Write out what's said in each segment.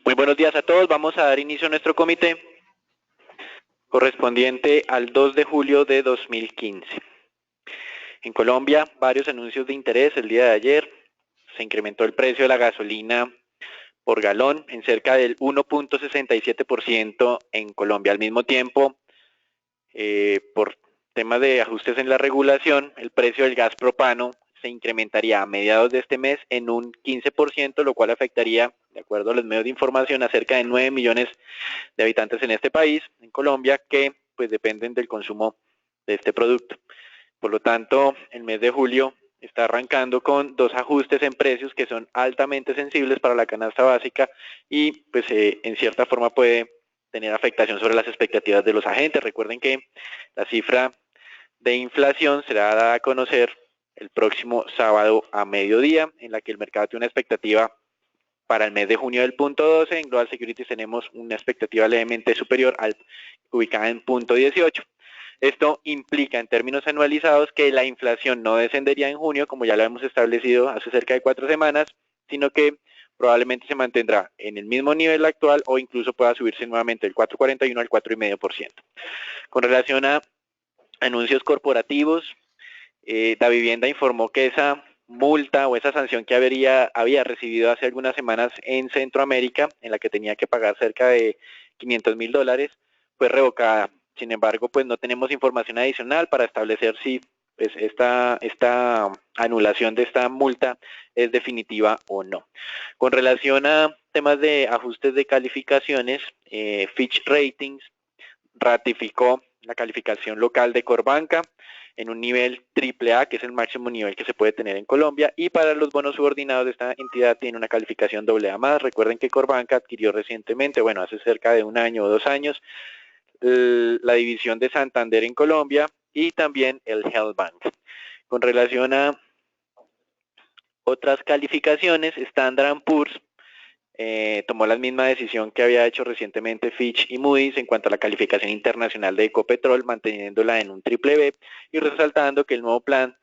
Muy buenos días a todos. Vamos a dar inicio a nuestro comité correspondiente al 2 de julio de 2015. En Colombia, varios anuncios de interés el día de ayer. Se incrementó el precio de la gasolina por galón en cerca del 1.67% en Colombia. Al mismo tiempo, por temas de ajustes en la regulación, el precio del gas propano se incrementaría a mediados de este mes en un 15%, lo cual afectaría, de acuerdo a los medios de información, a cerca de 9 millones de habitantes en este país, en Colombia, que pues dependen del consumo de este producto. Por lo tanto, el mes de julio está arrancando con dos ajustes en precios que son altamente sensibles para la canasta básica y pues en cierta forma puede tener afectación sobre las expectativas de los agentes. Recuerden que la cifra de inflación será dada a conocer el próximo sábado a mediodía, en la que el mercado tiene una expectativa para el mes de junio del punto 12. En Global Securities tenemos una expectativa levemente superior, ubicada en punto 18. Esto implica en términos anualizados que la inflación no descendería en junio, como ya lo hemos establecido hace cerca de 4 semanas, sino que probablemente se mantendrá en el mismo nivel actual o incluso pueda subirse nuevamente del 4,41 al 4,5%. Con relación a anuncios corporativos, Davivienda informó que esa multa o esa sanción que había recibido hace algunas semanas en Centroamérica, en la que tenía que pagar cerca de $500,000, fue revocada. Sin embargo, pues no tenemos información adicional para establecer si pues esta anulación de esta multa es definitiva o no. Con relación a temas de ajustes de calificaciones, Fitch Ratings ratificó la calificación local de Corbanca en un nivel AAA, que es el máximo nivel que se puede tener en Colombia, y para los bonos subordinados de esta entidad tiene una calificación AA+. Recuerden que Corbanca adquirió recientemente, bueno, hace cerca de 1 año o 2 años, la división de Santander en Colombia y también el Health Bank. Con relación a otras calificaciones, Standard & Poor's tomó la misma decisión que había hecho recientemente Fitch y Moody's en cuanto a la calificación internacional de Ecopetrol, manteniéndola en un BBB y resaltando que el nuevo plan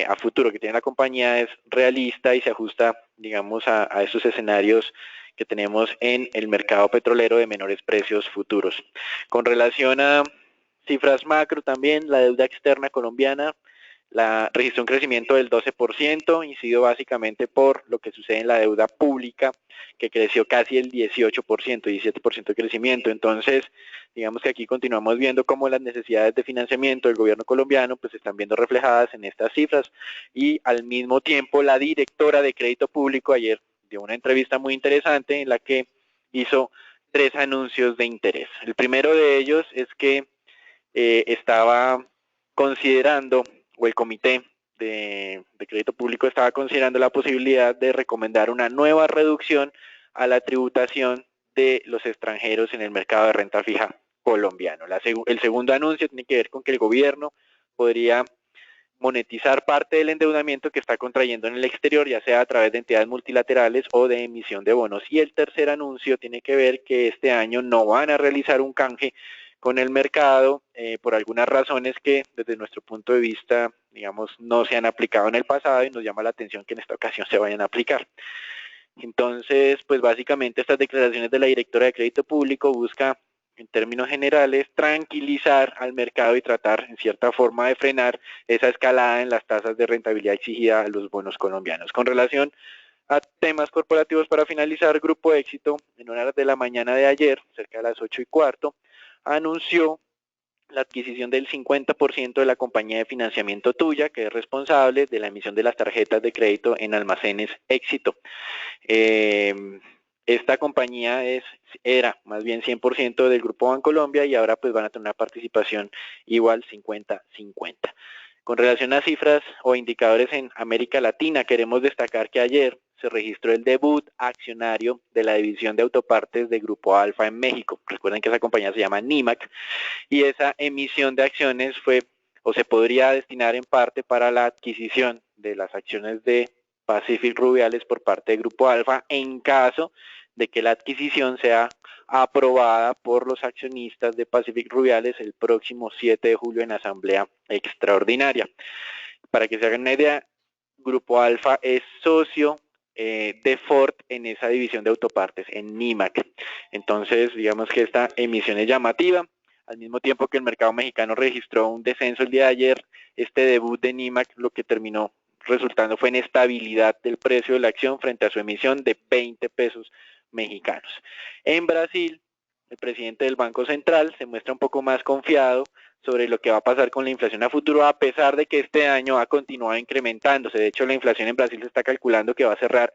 a futuro que tiene la compañía es realista y se ajusta, digamos, a esos escenarios que tenemos en el mercado petrolero de menores precios futuros. Con relación a cifras macro también, la deuda externa colombiana registró un crecimiento del 12%, incidido básicamente por lo que sucede en la deuda pública, que creció casi el 18%, 17% de crecimiento. Entonces, digamos que aquí continuamos viendo cómo las necesidades de financiamiento del gobierno colombiano pues se están viendo reflejadas en estas cifras, y al mismo tiempo la directora de crédito público ayer dio una entrevista muy interesante en la que hizo 3 anuncios de interés. El primero de ellos es que estaba considerando, o el comité de crédito público estaba considerando la posibilidad de recomendar una nueva reducción a la tributación de los extranjeros en el mercado de renta fija colombiano. El segundo anuncio tiene que ver con que el gobierno podría monetizar parte del endeudamiento que está contrayendo en el exterior, ya sea a través de entidades multilaterales o de emisión de bonos. Y el tercer anuncio tiene que ver que este año no van a realizar un canje con el mercado por algunas razones que desde nuestro punto de vista, digamos, no se han aplicado en el pasado, y nos llama la atención que en esta ocasión se vayan a aplicar. Entonces, pues básicamente estas declaraciones de la directora de crédito público busca, en términos generales, tranquilizar al mercado y tratar en cierta forma de frenar esa escalada en las tasas de rentabilidad exigida a los bonos colombianos. Con relación a temas corporativos, para finalizar, Grupo Éxito, en horas de la mañana de ayer, cerca de las 8:15, anunció la adquisición del 50% de la compañía de financiamiento Tuya, que es responsable de la emisión de las tarjetas de crédito en almacenes Éxito. Esta compañía era más bien 100% del Grupo Bancolombia, y ahora pues van a tener una participación igual 50-50. Con relación a cifras o indicadores en América Latina, queremos destacar que ayer se registró el debut accionario de la división de autopartes de Grupo Alfa en México. Recuerden que esa compañía se llama NIMAC, y esa emisión de acciones fue o se podría destinar en parte para la adquisición de las acciones de Pacific Rubiales por parte de Grupo Alfa, en caso de que la adquisición sea aprobada por los accionistas de Pacific Rubiales el próximo 7 de julio en asamblea extraordinaria. Para que se hagan una idea, Grupo Alfa es socio de Ford en esa división de autopartes, en Nemak. Entonces, digamos que esta emisión es llamativa. Al mismo tiempo que el mercado mexicano registró un descenso el día de ayer, este debut de Nemak lo que terminó resultando fue en estabilidad del precio de la acción frente a su emisión de 20 pesos mexicanos. En Brasil, el presidente del Banco Central se muestra un poco más confiado sobre lo que va a pasar con la inflación a futuro, a pesar de que este año ha continuado incrementándose. De hecho, la inflación en Brasil se está calculando que va a cerrar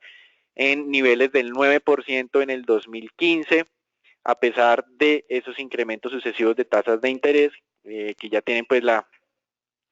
en niveles del 9% en el 2015, a pesar de esos incrementos sucesivos de tasas de interés, que ya tienen pues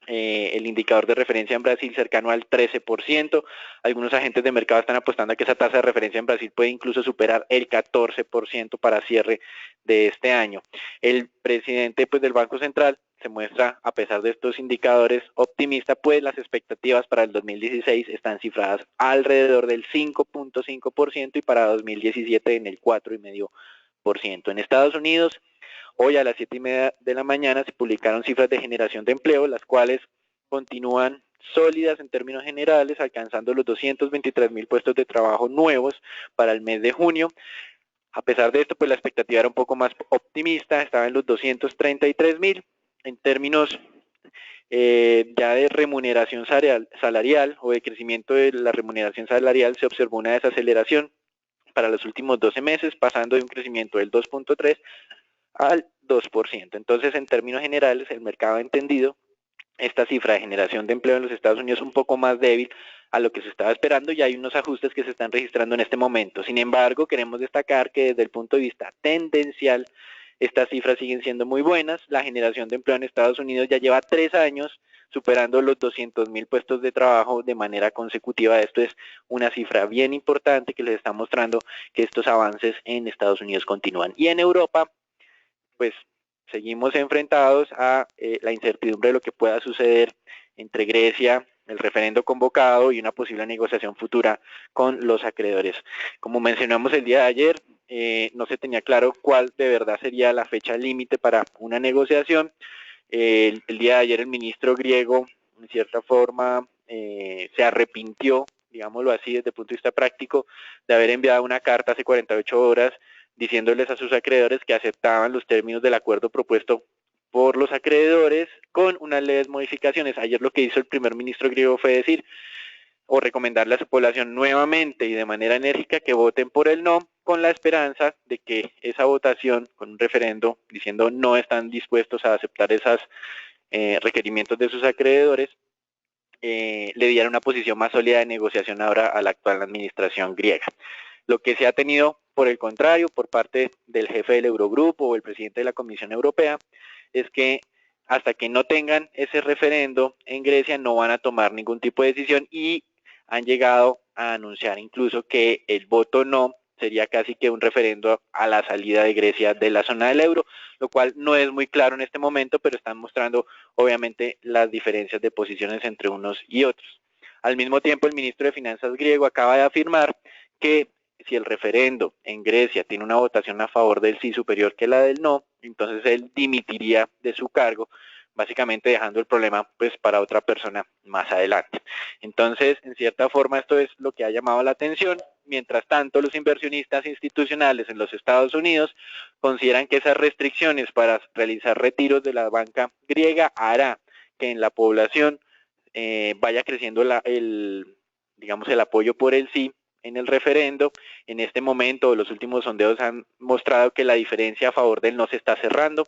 el indicador de referencia en Brasil cercano al 13%. Algunos agentes de mercado están apostando a que esa tasa de referencia en Brasil puede incluso superar el 14% para cierre de este año. El presidente pues, del Banco Central se muestra, a pesar de estos indicadores, optimista, pues las expectativas para el 2016 están cifradas alrededor del 5.5% y para 2017 en el 4,5%. En Estados Unidos, hoy a las 7:30 de la mañana se publicaron cifras de generación de empleo, las cuales continúan sólidas en términos generales, alcanzando los 223,000 puestos de trabajo nuevos para el mes de junio. A pesar de esto, pues la expectativa era un poco más optimista, estaba en los 233,000. En términos ya de remuneración salarial o de crecimiento de la remuneración salarial, se observó una desaceleración para los últimos 12 meses, pasando de un crecimiento del 2.3 al 2%. Entonces, en términos generales, el mercado ha entendido esta cifra de generación de empleo en los Estados Unidos un poco más débil a lo que se estaba esperando y hay unos ajustes que se están registrando en este momento. Sin embargo, queremos destacar que desde el punto de vista tendencial, estas cifras siguen siendo muy buenas. La generación de empleo en Estados Unidos ya lleva 3 años superando los 200,000 puestos de trabajo de manera consecutiva. Esto es una cifra bien importante que les está mostrando que estos avances en Estados Unidos continúan. Y en Europa, pues seguimos enfrentados a la incertidumbre de lo que pueda suceder entre Grecia, el referendo convocado y una posible negociación futura con los acreedores. Como mencionamos el día de ayer, no se tenía claro cuál de verdad sería la fecha límite para una negociación. El día de ayer el ministro griego, en cierta forma, se arrepintió, digámoslo así, desde el punto de vista práctico, de haber enviado una carta hace 48 horas diciéndoles a sus acreedores que aceptaban los términos del acuerdo propuesto por los acreedores con unas leves modificaciones. Ayer lo que hizo el primer ministro griego fue decir o recomendarle a su población nuevamente y de manera enérgica que voten por el no, con la esperanza de que esa votación, con un referendo diciendo no están dispuestos a aceptar esos requerimientos de sus acreedores, le diera una posición más sólida de negociación ahora a la actual administración griega. Lo que se ha tenido, por el contrario, por parte del jefe del Eurogrupo o el presidente de la Comisión Europea, es que hasta que no tengan ese referendo en Grecia no van a tomar ningún tipo de decisión y han llegado a anunciar incluso que el voto no sería casi que un referendo a la salida de Grecia de la zona del euro, lo cual no es muy claro en este momento, pero están mostrando obviamente las diferencias de posiciones entre unos y otros. Al mismo tiempo, el ministro de Finanzas griego acaba de afirmar que si el referendo en Grecia tiene una votación a favor del sí superior que la del no, entonces él dimitiría de su cargo, básicamente dejando el problema pues para otra persona más adelante. Entonces, en cierta forma, esto es lo que ha llamado la atención. Mientras tanto, los inversionistas institucionales en los Estados Unidos consideran que esas restricciones para realizar retiros de la banca griega hará que en la población vaya creciendo digamos, el apoyo por el sí en el referendo. En este momento, los últimos sondeos han mostrado que la diferencia a favor del no se está cerrando,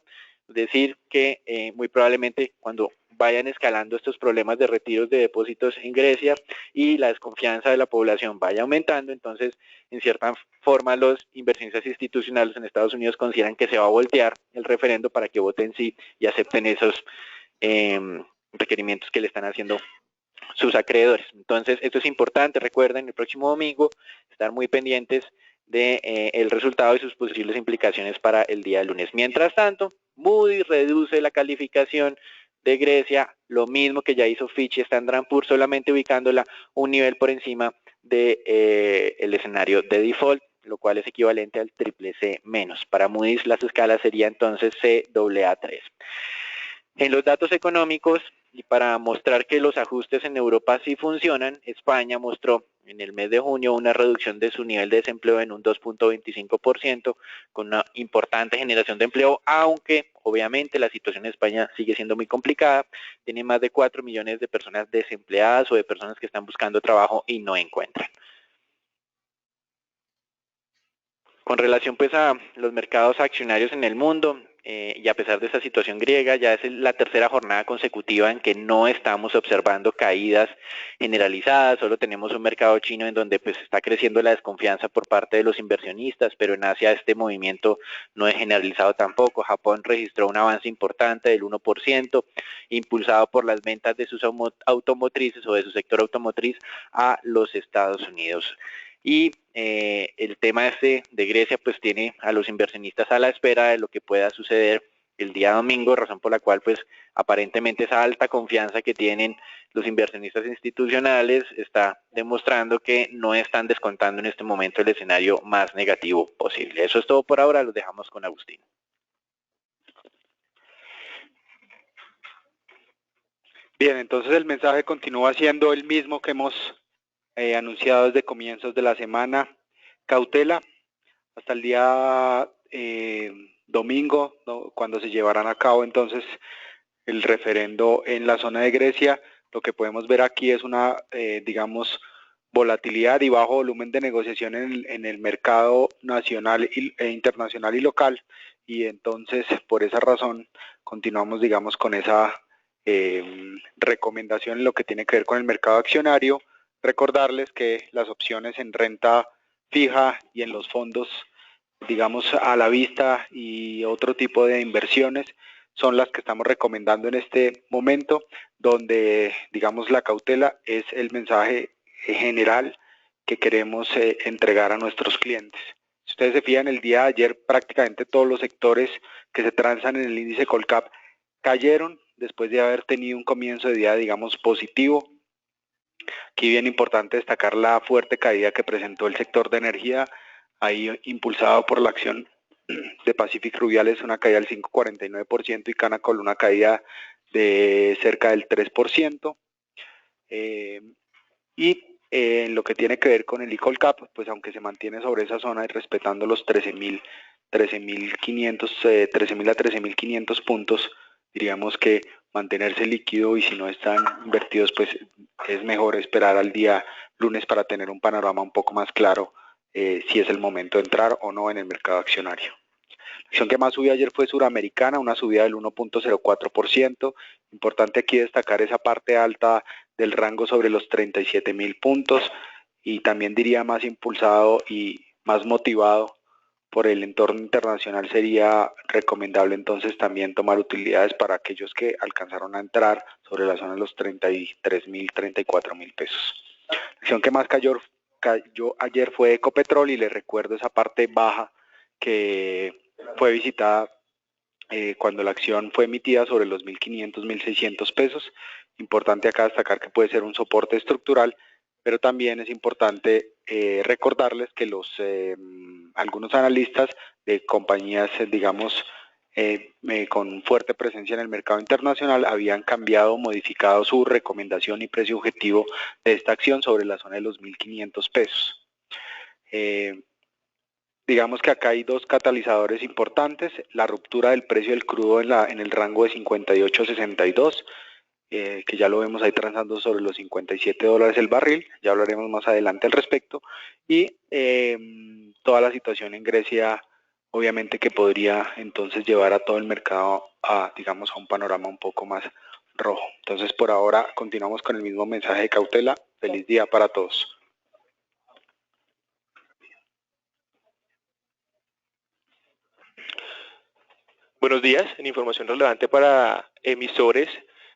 es decir, que muy probablemente cuando vayan escalando estos problemas de retiros de depósitos en Grecia y la desconfianza de la población vaya aumentando, entonces, en cierta forma, los inversionistas institucionales en Estados Unidos consideran que se va a voltear el referendo para que voten sí y acepten esos requerimientos que le están haciendo sus acreedores. Entonces, esto es importante, recuerden, el próximo domingo estar muy pendientes de el resultado y sus posibles implicaciones para el día de lunes. Mientras tanto, Moody's reduce la calificación de Grecia, lo mismo que ya hizo Fitch y Standard & Poor's, solamente ubicándola un nivel por encima de el escenario de default, lo cual es equivalente al triple C menos. Para Moody's las escalas sería entonces CAA3. En los datos económicos, y para mostrar que los ajustes en Europa sí funcionan, España mostró en el mes de junio una reducción de su nivel de desempleo en un 2.25%, con una importante generación de empleo, aunque obviamente la situación en España sigue siendo muy complicada. Tiene más de 4 millones de personas desempleadas o de personas que están buscando trabajo y no encuentran. Con relación pues a los mercados accionarios en el mundo, y a pesar de esta situación griega, ya es la tercera jornada consecutiva en que no estamos observando caídas generalizadas, solo tenemos un mercado chino en donde pues está creciendo la desconfianza por parte de los inversionistas, pero en Asia este movimiento no es generalizado tampoco. Japón registró un avance importante del 1%, impulsado por las ventas de sus automotrices o de su sector automotriz a los Estados Unidos. Y el tema de Grecia pues tiene a los inversionistas a la espera de lo que pueda suceder el día domingo, razón por la cual pues aparentemente esa alta confianza que tienen los inversionistas institucionales está demostrando que no están descontando en este momento el escenario más negativo posible. Eso es todo por ahora, los dejamos con Agustín. Bien, entonces el mensaje continúa siendo el mismo que hemos anunciado desde comienzos de la semana. Cautela hasta el día domingo, ¿no?, cuando se llevarán a cabo entonces el referendo en la zona de Grecia. Lo que podemos ver aquí es una, digamos, volatilidad y bajo volumen de negociación en el mercado nacional e internacional y local, y entonces por esa razón continuamos, digamos, con esa recomendación en lo que tiene que ver con el mercado accionario. Recordarles que las opciones en renta fija y en los fondos, digamos, a la vista y otro tipo de inversiones son las que estamos recomendando en este momento, donde, digamos, la cautela es el mensaje general que queremos entregar a nuestros clientes. Si ustedes se fijan, el día de ayer prácticamente todos los sectores que se transan en el índice Colcap cayeron después de haber tenido un comienzo de día, digamos, positivo. Aquí bien importante destacar la fuerte caída que presentó el sector de energía, ahí impulsado por la acción de Pacific Rubiales, una caída del 5,49%, y Canacol una caída de cerca del 3%. En lo que tiene que ver con el Colcap, pues aunque se mantiene sobre esa zona y respetando los 13.000 a 13.500 puntos, diríamos que mantenerse líquido, y si no están invertidos, pues es mejor esperar al día lunes para tener un panorama un poco más claro si es el momento de entrar o no en el mercado accionario. La acción que más subió ayer fue Suramericana, una subida del 1,04%. Importante aquí destacar esa parte alta del rango sobre los 37.000 puntos, y también diría más impulsado y más motivado por el entorno internacional. Sería recomendable entonces también tomar utilidades para aquellos que alcanzaron a entrar sobre la zona de los 33.000, 34.000 pesos. La acción que más cayó ayer fue Ecopetrol, y les recuerdo esa parte baja que fue visitada cuando la acción fue emitida sobre los 1.500, 1.600 pesos. Importante acá destacar que puede ser un soporte estructural, pero también es importante recordarles que algunos analistas de compañías, digamos, con fuerte presencia en el mercado internacional habían cambiado o modificado su recomendación y precio objetivo de esta acción sobre la zona de los 1.500 pesos. Digamos que acá hay dos catalizadores importantes: la ruptura del precio del crudo en el rango de 58.62, que ya lo vemos ahí transando sobre los $57 el barril, ya hablaremos más adelante al respecto, y toda la situación en Grecia, obviamente, que podría entonces llevar a todo el mercado a, digamos, a un panorama un poco más rojo. Entonces, por ahora continuamos con el mismo mensaje de cautela. Feliz día para todos. Buenos días. En información relevante para emisores,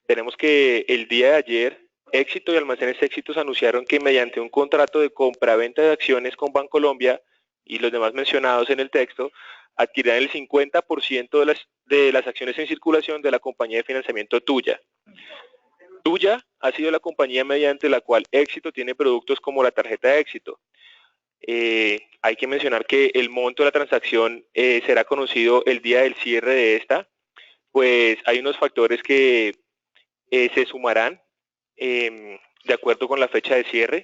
tenemos que el día de ayer Éxito y Almacenes Éxitos anunciaron que mediante un contrato de compra-venta de acciones con Bancolombia y los demás mencionados en el texto, adquirirán el 50% de las acciones en circulación de la compañía de financiamiento Tuya. Tuya ha sido la compañía mediante la cual Éxito tiene productos como la tarjeta de Éxito. Hay que mencionar que el monto de la transacción será conocido el día del cierre de esta, pues hay unos factores que se sumarán de acuerdo con la fecha de cierre.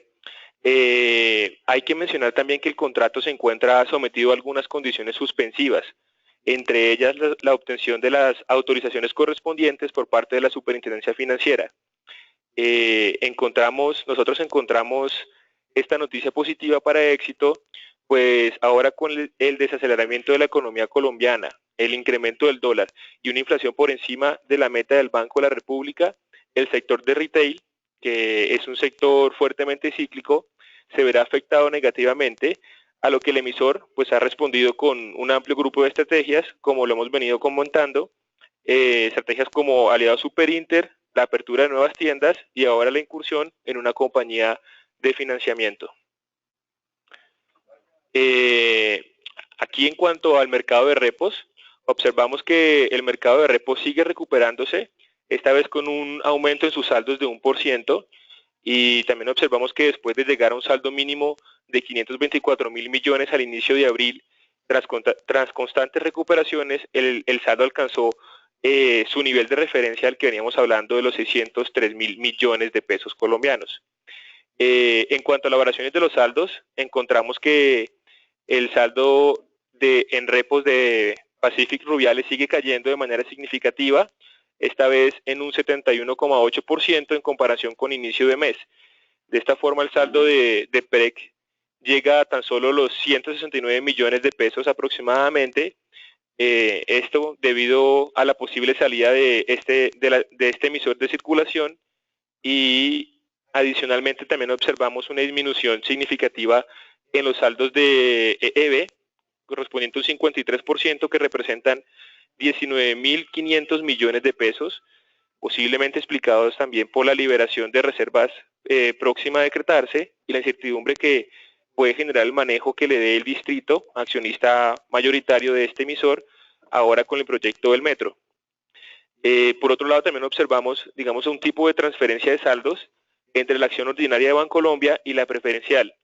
Hay que mencionar también que el contrato se encuentra sometido a algunas condiciones suspensivas, entre ellas la obtención de las autorizaciones correspondientes por parte de la Superintendencia Financiera. Nosotros encontramos esta noticia positiva para Éxito, pues ahora con el desaceleramiento de la economía colombiana, el incremento del dólar y una inflación por encima de la meta del Banco de la República, el sector de retail, que es un sector fuertemente cíclico, se verá afectado negativamente, a lo que el emisor pues ha respondido con un amplio grupo de estrategias, como lo hemos venido comentando, estrategias como Aliado Superinter, la apertura de nuevas tiendas y ahora la incursión en una compañía de financiamiento. Aquí en cuanto al mercado de repos, observamos que el mercado de repos sigue recuperándose, esta vez con un aumento en sus saldos de 1%, y también observamos que después de llegar a un saldo mínimo de 524.000 millones al inicio de abril, tras constantes recuperaciones, el saldo alcanzó su nivel de referencia al que veníamos hablando de los 603.000 millones de pesos colombianos. En cuanto a las variaciones de los saldos, encontramos que el saldo en repos de Pacific Rubiales sigue cayendo de manera significativa, esta vez en un 71,8% en comparación con inicio de mes. De esta forma, el saldo de PREC llega a tan solo los 169 millones de pesos aproximadamente, esto debido a la posible salida de este emisor de circulación, y adicionalmente también observamos una disminución significativa en los saldos de EB, correspondiente a un 53%, que representan 19.500 millones de pesos, posiblemente explicados también por la liberación de reservas próxima a decretarse y la incertidumbre que puede generar el manejo que le dé el distrito, accionista mayoritario de este emisor, ahora con el proyecto del metro. Por otro lado, también observamos, digamos, un tipo de transferencia de saldos entre la acción ordinaria de Bancolombia y la preferencial.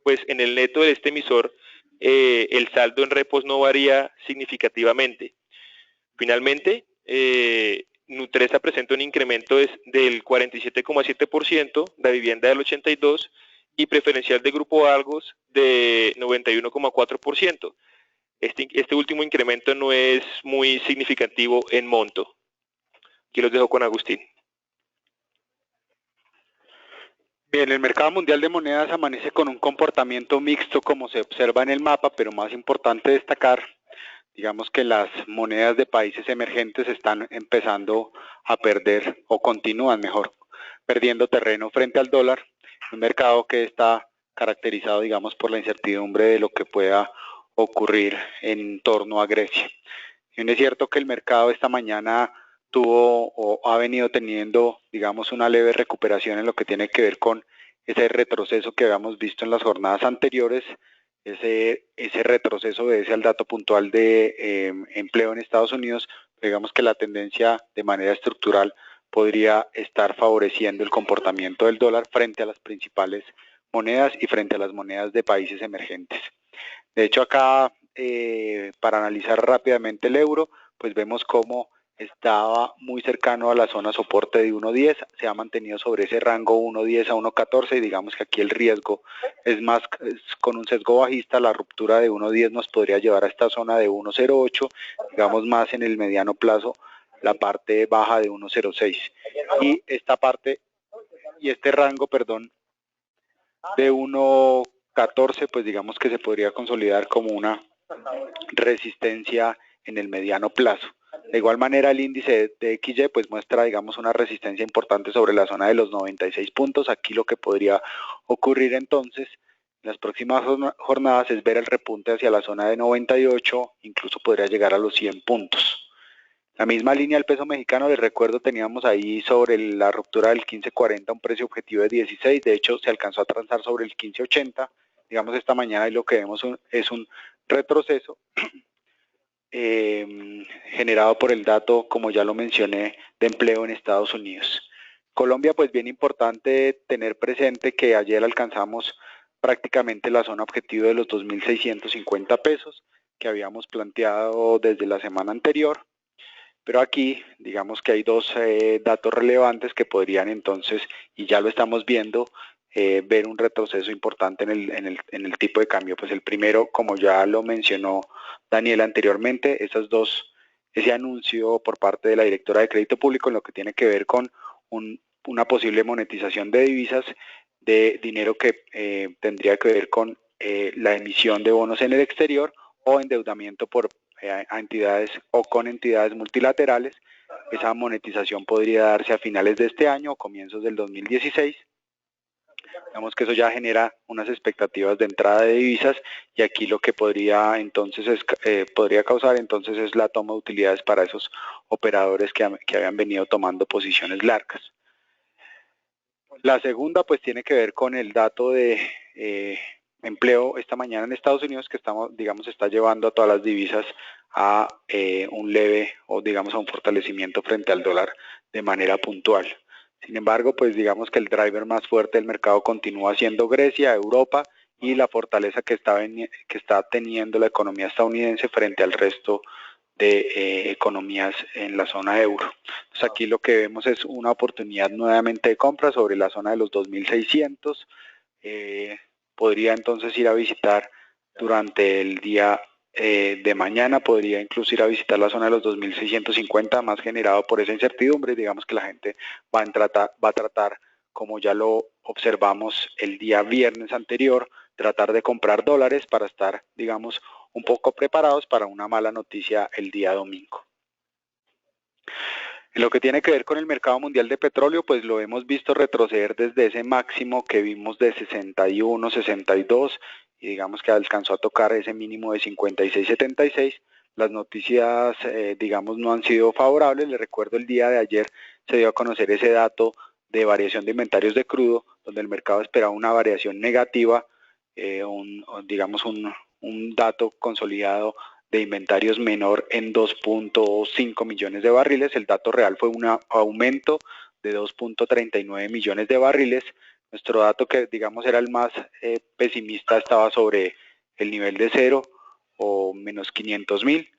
Pues en el neto de este emisor, el saldo en repos no varía significativamente. Finalmente, Nutresa presenta un incremento del 47,7%, la vivienda del 82% y preferencial de Grupo Argos de 91,4%. Este último incremento no es muy significativo en monto. Aquí los dejo con Agustín. Bien, el mercado mundial de monedas amanece con un comportamiento mixto como se observa en el mapa, pero más importante destacar, digamos que las monedas de países emergentes están empezando a perder, o continúan mejor, perdiendo terreno frente al dólar, un mercado que está caracterizado, digamos, por la incertidumbre de lo que pueda ocurrir en torno a Grecia. Y es cierto que el mercado esta mañana tuvo o ha venido teniendo, digamos, una leve recuperación en lo que tiene que ver con ese retroceso que habíamos visto en las jornadas anteriores. Ese retroceso obedece al dato puntual de empleo en Estados Unidos. Digamos que la tendencia de manera estructural podría estar favoreciendo el comportamiento del dólar frente a las principales monedas y frente a las monedas de países emergentes. De hecho, acá, para analizar rápidamente el euro, pues vemos cómo estaba muy cercano a la zona soporte de 1.10, se ha mantenido sobre ese rango 1.10 a 1.14 y digamos que aquí el riesgo es más con un sesgo bajista. La ruptura de 1.10 nos podría llevar a esta zona de 1.08, digamos más en el mediano plazo la parte baja de 1.06 y esta parte y este rango, perdón, de 1.14 pues digamos que se podría consolidar como una resistencia en el mediano plazo. De igual manera, el índice de XY pues muestra, digamos, una resistencia importante sobre la zona de los 96 puntos. Aquí lo que podría ocurrir entonces en las próximas jornadas es ver el repunte hacia la zona de 98, incluso podría llegar a los 100 puntos. La misma línea del peso mexicano, les recuerdo, teníamos ahí sobre la ruptura del 15.40 un precio objetivo de 16, de hecho se alcanzó a transar sobre el 15.80, digamos esta mañana y lo que vemos es un retroceso generado por el dato, como ya lo mencioné, de empleo en Estados Unidos. Colombia, pues bien importante tener presente que ayer alcanzamos prácticamente la zona objetivo de los 2.650 pesos que habíamos planteado desde la semana anterior, pero aquí digamos que hay dos datos relevantes que podrían entonces, y ya lo estamos viendo, ver un retroceso importante en el tipo de cambio. Pues el primero, como ya lo mencionó Daniel anteriormente, ese anuncio por parte de la directora de Crédito Público en lo que tiene que ver con una posible monetización de divisas, de dinero que tendría que ver con la emisión de bonos en el exterior o endeudamiento a entidades o con entidades multilaterales. Esa monetización podría darse a finales de este año o comienzos del 2016. Digamos que eso ya genera unas expectativas de entrada de divisas, y aquí lo que podría causar entonces es la toma de utilidades para esos operadores que habían venido tomando posiciones largas. La segunda pues tiene que ver con el dato de empleo esta mañana en Estados Unidos, que está llevando a todas las divisas a un leve o digamos a un fortalecimiento frente al dólar de manera puntual. Sin embargo, pues digamos que el driver más fuerte del mercado continúa siendo Grecia, Europa, y la fortaleza que está teniendo la economía estadounidense frente al resto de economías en la zona euro. Entonces aquí lo que vemos es una oportunidad nuevamente de compra sobre la zona de los 2.600. Podría entonces ir a visitar durante el día de mañana, podría incluso ir a visitar la zona de los 2.650, más generado por esa incertidumbre. Digamos que la gente va a tratar, como ya lo observamos el día viernes anterior, tratar de comprar dólares para estar, digamos, un poco preparados para una mala noticia el día domingo. En lo que tiene que ver con el mercado mundial de petróleo, pues lo hemos visto retroceder desde ese máximo que vimos de 61, 62, y digamos que alcanzó a tocar ese mínimo de 56, 76. Las noticias, digamos, no han sido favorables. Les recuerdo, el día de ayer se dio a conocer ese dato de variación de inventarios de crudo, donde el mercado esperaba una variación negativa, digamos un dato consolidado de inventarios menor en 2.5 millones de barriles. El dato real fue un aumento de 2.39 millones de barriles. Nuestro dato, que digamos era el más pesimista, estaba sobre el nivel de 0 o menos 500.000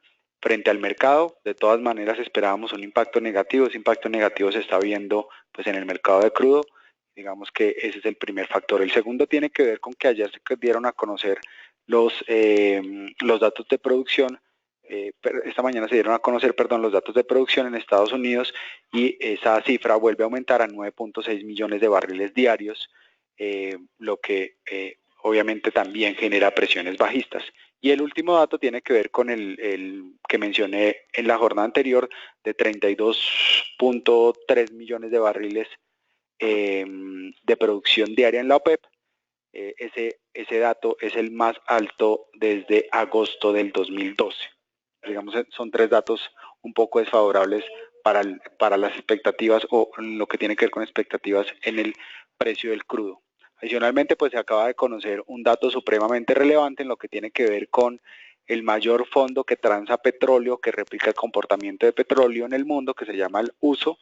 frente al mercado. De todas maneras esperábamos un impacto negativo. Ese impacto negativo se está viendo pues en el mercado de crudo. Digamos que ese es el primer factor. El segundo tiene que ver con que ayer se dieron a conocer los datos de producción. Esta mañana se dieron a conocer, los datos de producción en Estados Unidos, y esa cifra vuelve a aumentar a 9.6 millones de barriles diarios, lo que obviamente también genera presiones bajistas. Y el último dato tiene que ver con el que mencioné en la jornada anterior, de 32.3 millones de barriles de producción diaria en la OPEP. Ese dato es el más alto desde agosto del 2012. Digamos, son tres datos un poco desfavorables para las expectativas, o lo que tiene que ver con expectativas en el precio del crudo. Adicionalmente, pues se acaba de conocer un dato supremamente relevante en lo que tiene que ver con el mayor fondo que transa petróleo, que replica el comportamiento de petróleo en el mundo, que se llama el USO.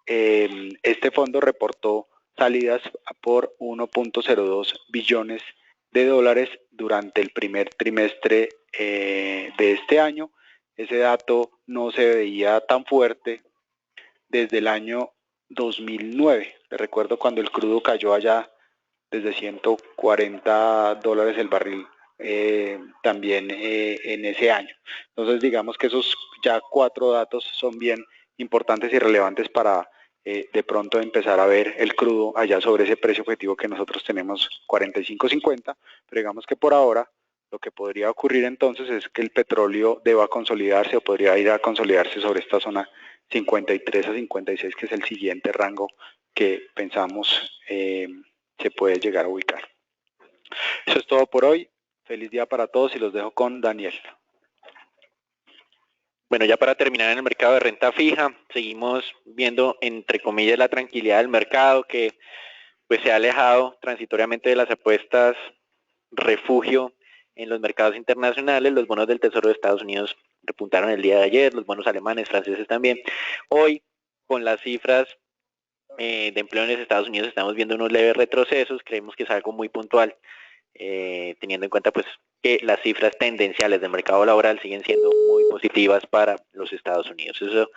Este fondo reportó salidas por 1.02 billones de dólares durante el primer trimestre de este año. Ese dato no se veía tan fuerte desde el año 2009. Les recuerdo cuando el crudo cayó allá desde 140 dólares el barril, también en ese año. Entonces digamos que esos ya 4 datos son bien importantes y relevantes para de pronto empezar a ver el crudo allá sobre ese precio objetivo que nosotros tenemos, 45.50, pero digamos que por ahora lo que podría ocurrir entonces es que el petróleo deba consolidarse, o podría ir a consolidarse sobre esta zona 53 a 56, que es el siguiente rango que pensamos se puede llegar a ubicar. Eso es todo por hoy. Feliz día para todos, y los dejo con Daniel. Bueno, ya para terminar, en el mercado de renta fija, seguimos viendo, entre comillas, la tranquilidad del mercado, que pues se ha alejado transitoriamente de las apuestas refugio en los mercados internacionales. Los bonos del Tesoro de Estados Unidos repuntaron el día de ayer, los bonos alemanes, franceses también. Hoy, con las cifras de empleo en los Estados Unidos, estamos viendo unos leves retrocesos. Creemos que es algo muy puntual, teniendo en cuenta pues que las cifras tendenciales del mercado laboral siguen siendo muy positivas para los Estados Unidos. Eso,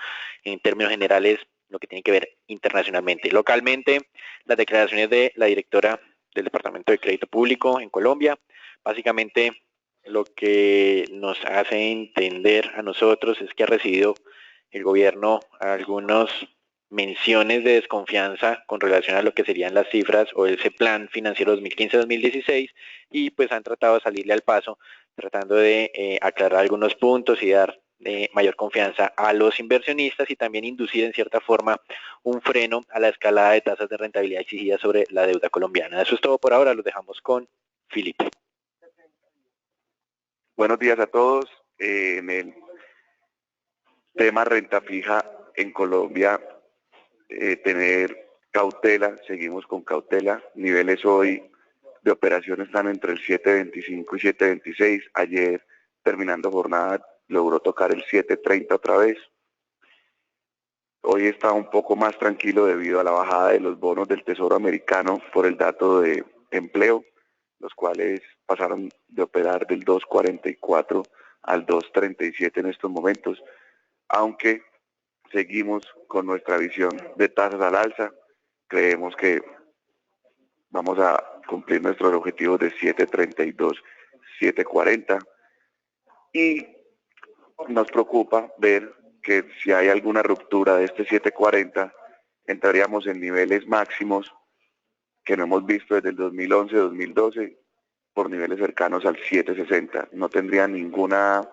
en términos generales, lo que tiene que ver internacionalmente. Localmente, las declaraciones de la directora del Departamento de Crédito Público en Colombia, básicamente lo que nos hace entender a nosotros es que ha recibido el gobierno algunas menciones de desconfianza con relación a lo que serían las cifras o ese plan financiero 2015-2016 y pues han tratado de salirle al paso tratando de aclarar algunos puntos y dar mayor confianza a los inversionistas y también inducir en cierta forma un freno a la escalada de tasas de rentabilidad exigidas sobre la deuda colombiana. Eso es todo por ahora, los dejamos con Felipe. Buenos días a todos. En el tema renta fija en Colombia, tener cautela, seguimos con cautela. Niveles hoy de operación están entre el 7.25 y 7.26. Ayer, terminando jornada, logró tocar el 7.30 otra vez. Hoy está un poco más tranquilo debido a la bajada de los bonos del Tesoro americano por el dato de empleo, los cuales pasaron de operar del 2.44 al 2.37 en estos momentos, aunque seguimos con nuestra visión de tasas al alza. Creemos que vamos a cumplir nuestros objetivos de 7.32, 7.40 y nos preocupa ver que si hay alguna ruptura de este 7.40 entraríamos en niveles máximos que no hemos visto desde el 2011-2012 por niveles cercanos al 7.60. No tendría ningún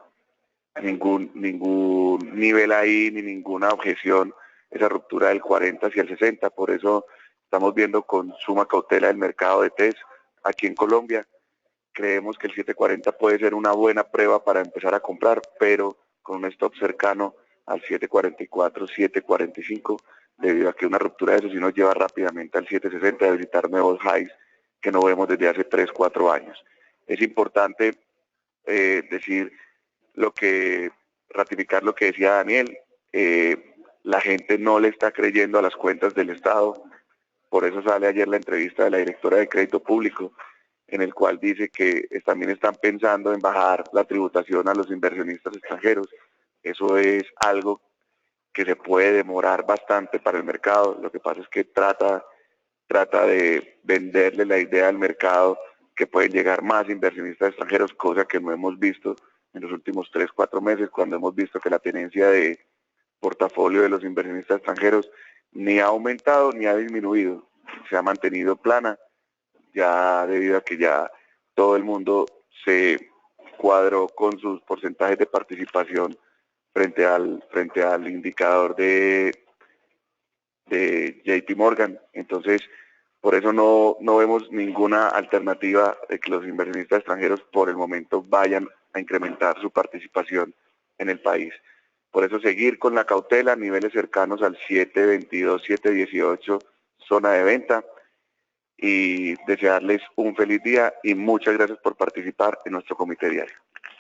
nivel ahí ni ninguna objeción esa ruptura del 40 hacia el 60. Por eso estamos viendo con suma cautela el mercado de TES aquí en Colombia. Creemos que el 7.40 puede ser una buena prueba para empezar a comprar, pero con un stop cercano al 7.44, 7.45, debido a que una ruptura de eso sí nos lleva rápidamente al 7.60 a visitar nuevos highs que no vemos desde hace 3, 4 años. Es importante ratificar lo que decía Daniel, la gente no le está creyendo a las cuentas del Estado, por eso sale ayer la entrevista de la directora de Crédito Público, en el cual dice que también están pensando en bajar la tributación a los inversionistas extranjeros. Eso es algo que se puede demorar bastante para el mercado. Lo que pasa es que trata de venderle la idea al mercado que pueden llegar más inversionistas extranjeros, cosa que no hemos visto en los últimos 3, 4 meses, cuando hemos visto que la tenencia de portafolio de los inversionistas extranjeros ni ha aumentado ni ha disminuido, se ha mantenido plana, ya debido a que ya todo el mundo se cuadró con sus porcentajes de participación frente al indicador de JP Morgan. Entonces, por eso no vemos ninguna alternativa de que los inversionistas extranjeros por el momento vayan a incrementar su participación en el país. Por eso seguir con la cautela, niveles cercanos al 7.22, 7.18, zona de venta, y desearles un feliz día y muchas gracias por participar en nuestro comité diario.